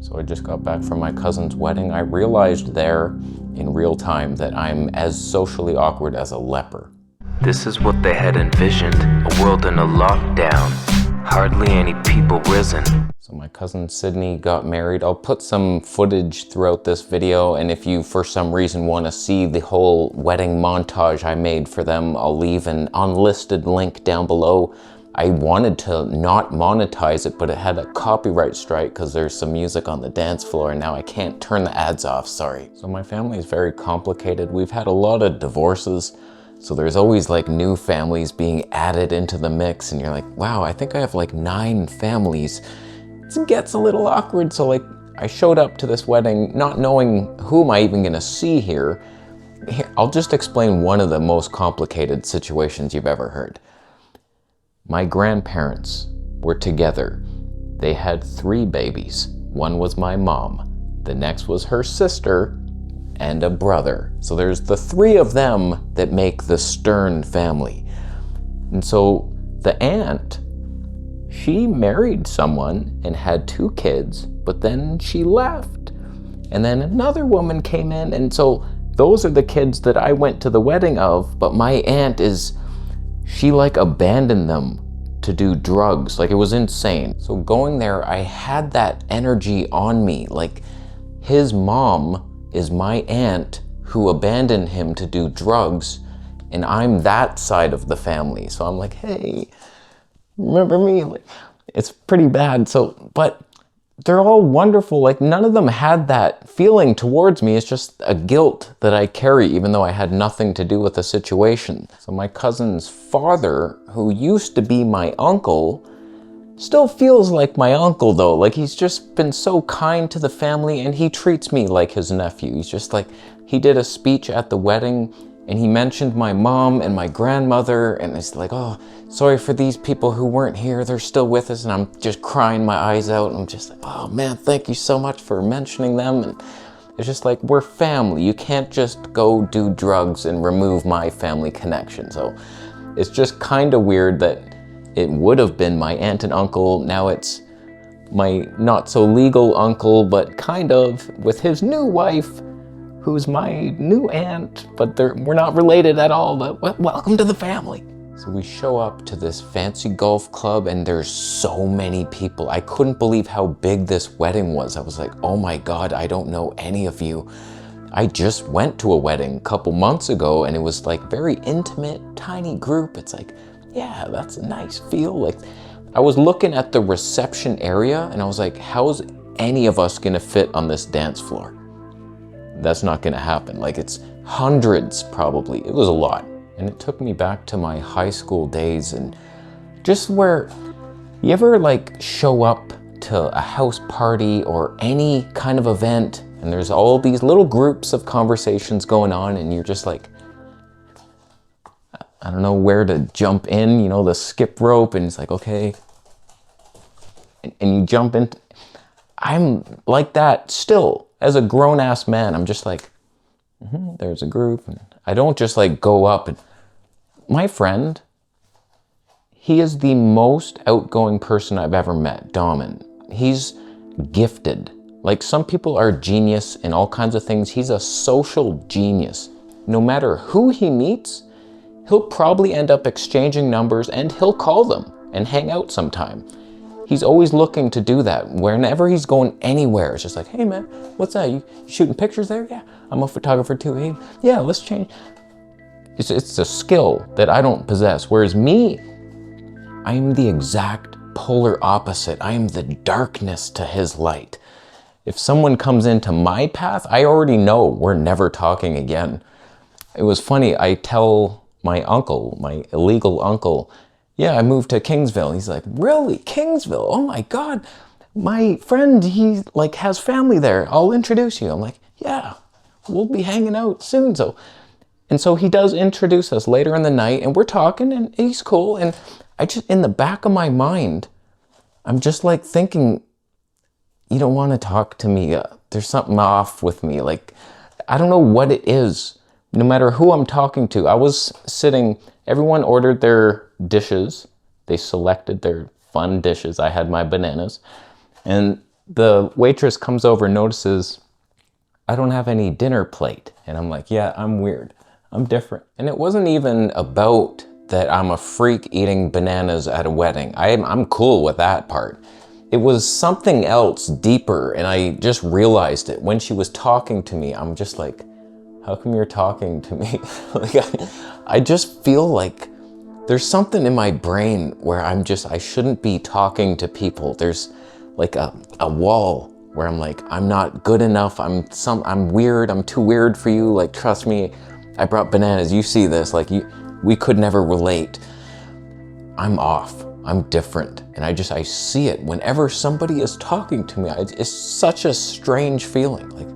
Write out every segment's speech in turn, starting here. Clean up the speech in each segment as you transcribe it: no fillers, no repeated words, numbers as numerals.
So I just got back from my cousin's wedding. I realized there in real time that I'm as socially awkward as a leper. This is what they had envisioned, a world in a lockdown, hardly any people risen. So my cousin Sydney got married. I'll put some footage throughout this video, and if you for some reason want to see the whole wedding montage I made for them, I'll leave an unlisted link down below. I wanted to not monetize it, but it had a copyright strike because there's some music on the dance floor, and now I can't turn the ads off, sorry. So my family is very complicated. We've had a lot of divorces, so there's always like new families being added into the mix, and you're like, wow, I think I have like 9 families. It gets a little awkward, so like I showed up to this wedding not knowing who am I even gonna see here. I'll just explain one of the most complicated situations you've ever heard. My grandparents were together. They had 3 babies. One was my mom, the next was her sister, and a brother. So there's the 3 of them that make the Stern family. And so the aunt, she married someone and had 2 kids, but then she left. And then another woman came in, and so those are the kids that I went to the wedding of, but my aunt she like abandoned them to do drugs. Like, it was insane. So going there, I had that energy on me. Like, his mom is my aunt who abandoned him to do drugs, and I'm that side of the family. So I'm like, hey, remember me? Like, it's pretty bad. So, but they're all wonderful. Like, none of them had that feeling towards me. It's just a guilt that I carry, even though I had nothing to do with the situation. So my cousin's father, who used to be my uncle, still feels like my uncle though. Like, he's just been so kind to the family, and he treats me like his nephew. He's just like, he did a speech at the wedding, and he mentioned my mom and my grandmother, and it's like, oh, sorry for these people who weren't here, they're still with us, and I'm just crying my eyes out, and I'm just like, oh man, thank you so much for mentioning them. And it's just like, we're family. You can't just go do drugs and remove my family connection. So it's just kind of weird that it would have been my aunt and uncle. Now it's my not so legal uncle, but kind of, with his new wife, who's my new aunt, but we're not related at all, but welcome to the family. So we show up to this fancy golf club, and there's so many people. I couldn't believe how big this wedding was. I was like, oh my God, I don't know any of you. I just went to a wedding a couple months ago, and it was like very intimate, tiny group. It's like, yeah, that's a nice feel. Like, I was looking at the reception area, and I was like, how's any of us gonna fit on this dance floor? That's not gonna happen. Like, it's hundreds probably. It was a lot. And it took me back to my high school days, and just where you ever like show up to a house party or any kind of event, and there's all these little groups of conversations going on, and you're just like, I don't know where to jump in, you know, the skip rope, and it's like, okay. And you jump in. I'm like that still. As a grown-ass man, I'm just like, there's a group. And I don't just like go up. And my friend, he is the most outgoing person I've ever met, Damen. He's gifted. Like, some people are genius in all kinds of things. He's a social genius. No matter who he meets, he'll probably end up exchanging numbers, and he'll call them and hang out sometime. He's always looking to do that. Whenever he's going anywhere, it's just like, hey man, what's that? You shooting pictures there? Yeah, I'm a photographer too. Hey, yeah, let's change. It's a skill that I don't possess. Whereas me, I am the exact polar opposite. I am the darkness to his light. If someone comes into my path, I already know we're never talking again. It was funny, I tell my uncle, my illegal uncle, yeah, I moved to Kingsville. He's like, really? Kingsville? Oh my God. My friend, he like has family there. I'll introduce you. I'm like, yeah, we'll be hanging out soon. So he does introduce us later in the night, and we're talking, and he's cool. And I just, in the back of my mind, I'm just like thinking, you don't want to talk to me. There's something off with me. Like, I don't know what it is. No matter who I'm talking to, I was sitting, everyone ordered their dishes. They selected their fun dishes. I had my bananas. And the waitress comes over and notices I don't have any dinner plate. And I'm like, yeah, I'm weird. I'm different. And it wasn't even about that I'm a freak eating bananas at a wedding. I'm cool with that part. It was something else deeper, and I just realized it. When she was talking to me, I'm just like, how come you're talking to me? Like, I just feel like there's something in my brain where I shouldn't be talking to people. There's like a wall where I'm like, I'm not good enough. I'm weird. I'm too weird for you. Like, trust me, I brought bananas. You see this, like we could never relate. I'm off. I'm different. And I see it whenever somebody is talking to me. It's such a strange feeling. Like,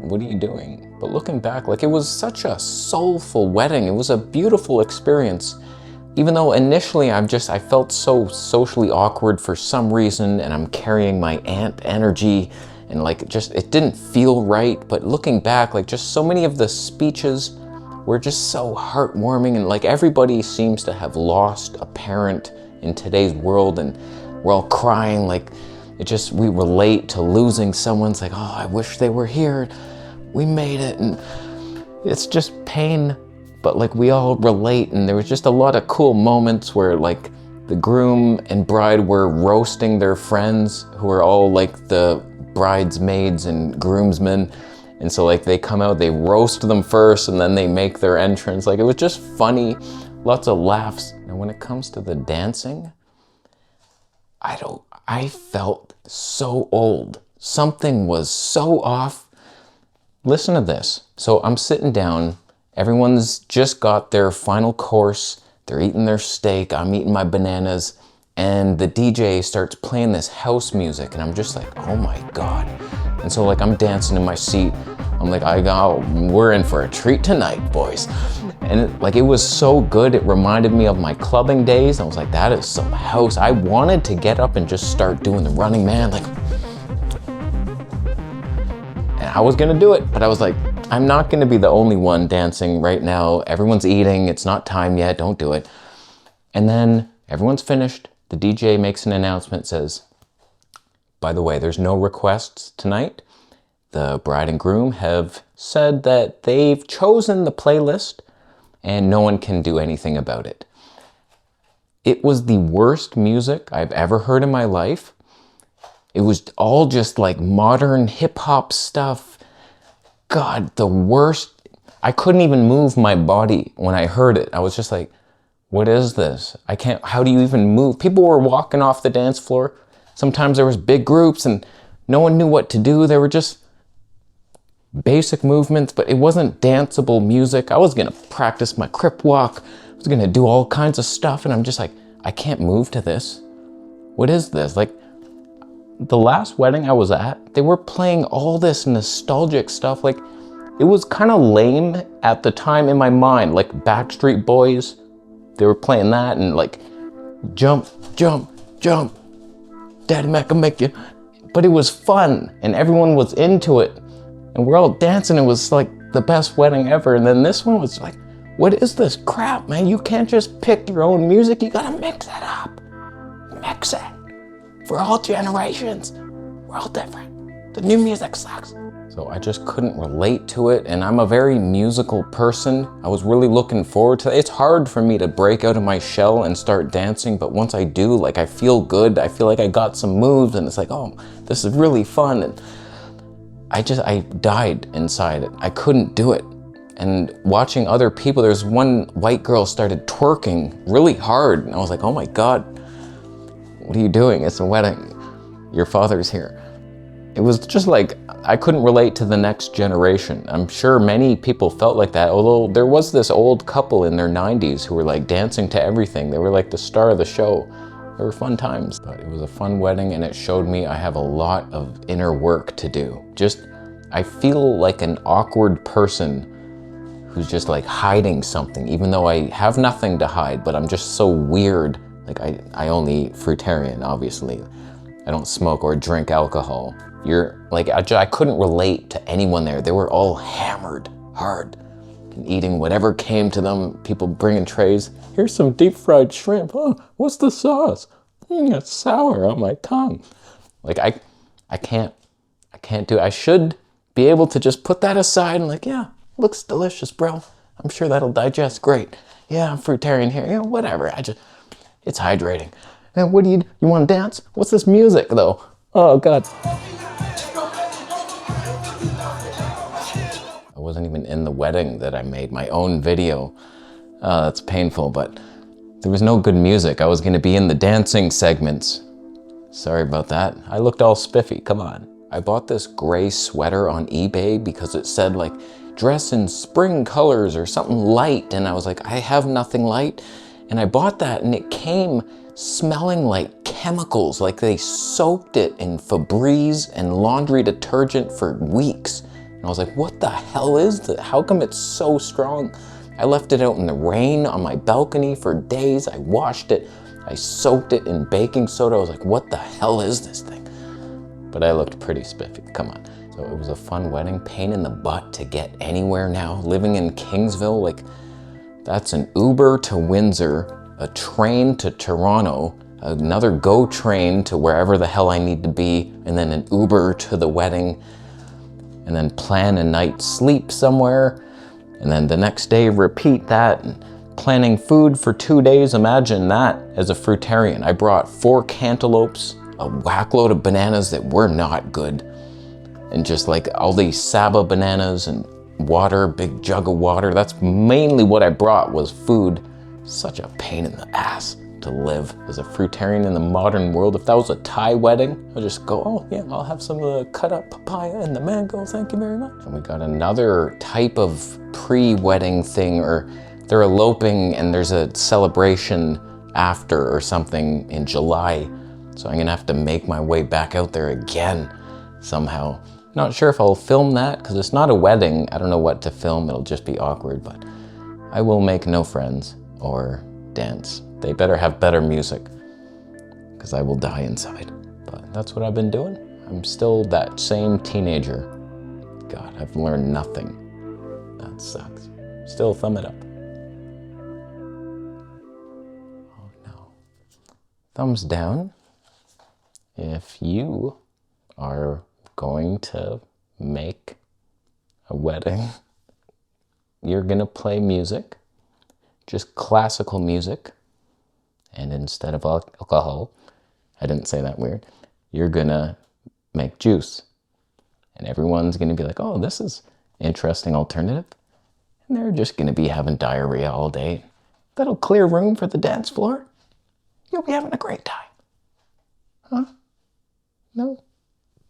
what are you doing? But looking back, like, it was such a soulful wedding. It was a beautiful experience. Even though initially I felt so socially awkward for some reason, and I'm carrying my aunt energy, and like, it didn't feel right. But looking back, like, just so many of the speeches were just so heartwarming, and like, everybody seems to have lost a parent in today's world, and we're all crying. Like, we relate to losing someone. It's like, oh, I wish they were here. We made it. And it's just pain, but like, we all relate. And there was just a lot of cool moments where like the groom and bride were roasting their friends who are all like the bridesmaids and groomsmen. And so like, they come out, they roast them first, and then they make their entrance. Like, it was just funny, lots of laughs. And when it comes to the dancing, I felt so old. Something was so off. Listen to this. So I'm sitting down, everyone's just got their final course, they're eating their steak, I'm eating my bananas, and the DJ starts playing this house music, and I'm just like, oh my God. And so like, I'm dancing in my seat. I'm like, we're in for a treat tonight, boys. And like, it was so good. It reminded me of my clubbing days. I was like, that is some house. I wanted to get up and just start doing the Running Man, like, and I was gonna do it, but I was like, I'm not gonna be the only one dancing right now. Everyone's eating, it's not time yet, don't do it. And then everyone's finished. The DJ makes an announcement, says, by the way, there's no requests tonight. The bride and groom have said that they've chosen the playlist and no one can do anything about it. It was the worst music I've ever heard in my life. It was all just like modern hip hop stuff. God, the worst. I couldn't even move my body when I heard it. I was just like, what is this? How do you even move? People were walking off the dance floor. Sometimes there was big groups and no one knew what to do. They were just basic movements, but it wasn't danceable music. I was gonna practice my crip walk. I was gonna do all kinds of stuff, and I'm just like, I can't move to this. What is this? Like, the last wedding I was at, they were playing all this nostalgic stuff. Like, it was kind of lame at the time in my mind, like Backstreet Boys. They were playing that, and like, jump, jump, jump, Daddy Mac can make you. But it was fun, and everyone was into it. And we're all dancing. It was like the best wedding ever. And then this one was like, what is this crap, man? You can't just pick your own music. You gotta mix it up. Mix it. For all generations. We're all different. The new music sucks. So I just couldn't relate to it. And I'm a very musical person. I was really looking forward to it. It's hard for me to break out of my shell and start dancing. But once I do, like, I feel good. I feel like I got some moves. And it's like, oh, this is really fun. And I died inside it. I couldn't do it. And watching other people, there's one white girl started twerking really hard. And I was like, oh my God, what are you doing? It's a wedding. Your father's here. It was just like, I couldn't relate to the next generation. I'm sure many people felt like that, although there was this old couple in their 90s who were like dancing to everything. They were like the star of the show. They were fun times. But it was a fun wedding, and it showed me I have a lot of inner work to do. I feel like an awkward person who's just like hiding something, even though I have nothing to hide, but I'm just so weird. Like, I only eat fruitarian, obviously. I don't smoke or drink alcohol. I couldn't relate to anyone there. They were all hammered hard and eating whatever came to them. People bringing trays. Here's some deep fried shrimp. Oh, what's the sauce? It's sour on my tongue. Like I can't do, I should be able to just put that aside and like, yeah, looks delicious, bro. I'm sure that'll digest great. Yeah, I'm fruitarian here, you know, whatever. It's hydrating. And what do you want to dance? What's this music though? Oh God. I wasn't even in the wedding that I made my own video. That's painful, but there was no good music. I was gonna be in the dancing segments. Sorry about that. I looked all spiffy, come on. I bought this gray sweater on eBay because it said like, dress in spring colors or something light. And I was like, I have nothing light. And I bought that and it came smelling like chemicals, like they soaked it in Febreze and laundry detergent for weeks. And I was like, what the hell is that? How come it's so strong? I left it out in the rain on my balcony for days. I washed it. I soaked it in baking soda. I was like, what the hell is this thing? But I looked pretty spiffy, come on. So it was a fun wedding, pain in the butt to get anywhere now. Living in Kingsville, like that's an Uber to Windsor, a train to Toronto, another GO train to wherever the hell I need to be, and then an Uber to the wedding, and then plan a night's sleep somewhere, and then the next day repeat that, and planning food for 2 days. Imagine that as a fruitarian. I brought 4 cantaloupes, a whack load of bananas that were not good, and just like all these Saba bananas and water, big jug of water. That's mainly what I brought was food. Such a pain in the ass to live as a fruitarian in the modern world. If that was a Thai wedding, I'll just go, oh yeah, I'll have some of the cut up papaya and the mango, thank you very much. And we got another type of pre-wedding thing, or they're eloping and there's a celebration after or something in July. So I'm gonna have to make my way back out there again somehow. Not sure if I'll film that because it's not a wedding. I don't know what to film, it'll just be awkward, but I will make no friends or dance. They better have better music because I will die inside. But that's what I've been doing. I'm still that same teenager. God, I've learned nothing. That sucks. Still thumb it up. Oh no. Thumbs down if you are going to make a wedding. You're gonna play music, just classical music, and instead of alcohol, I didn't say that weird, you're gonna make juice. And everyone's gonna be like, oh, this is interesting alternative. And they're just gonna be having diarrhea all day. That'll clear room for the dance floor. You'll be having a great time. Huh? No?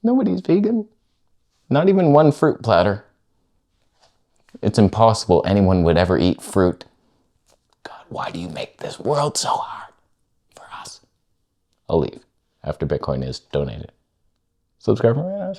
Nobody's vegan. Not even one fruit platter. It's impossible anyone would ever eat fruit. God, why do you make this world so hard for us? I'll leave after Bitcoin is donated. Subscribe for more.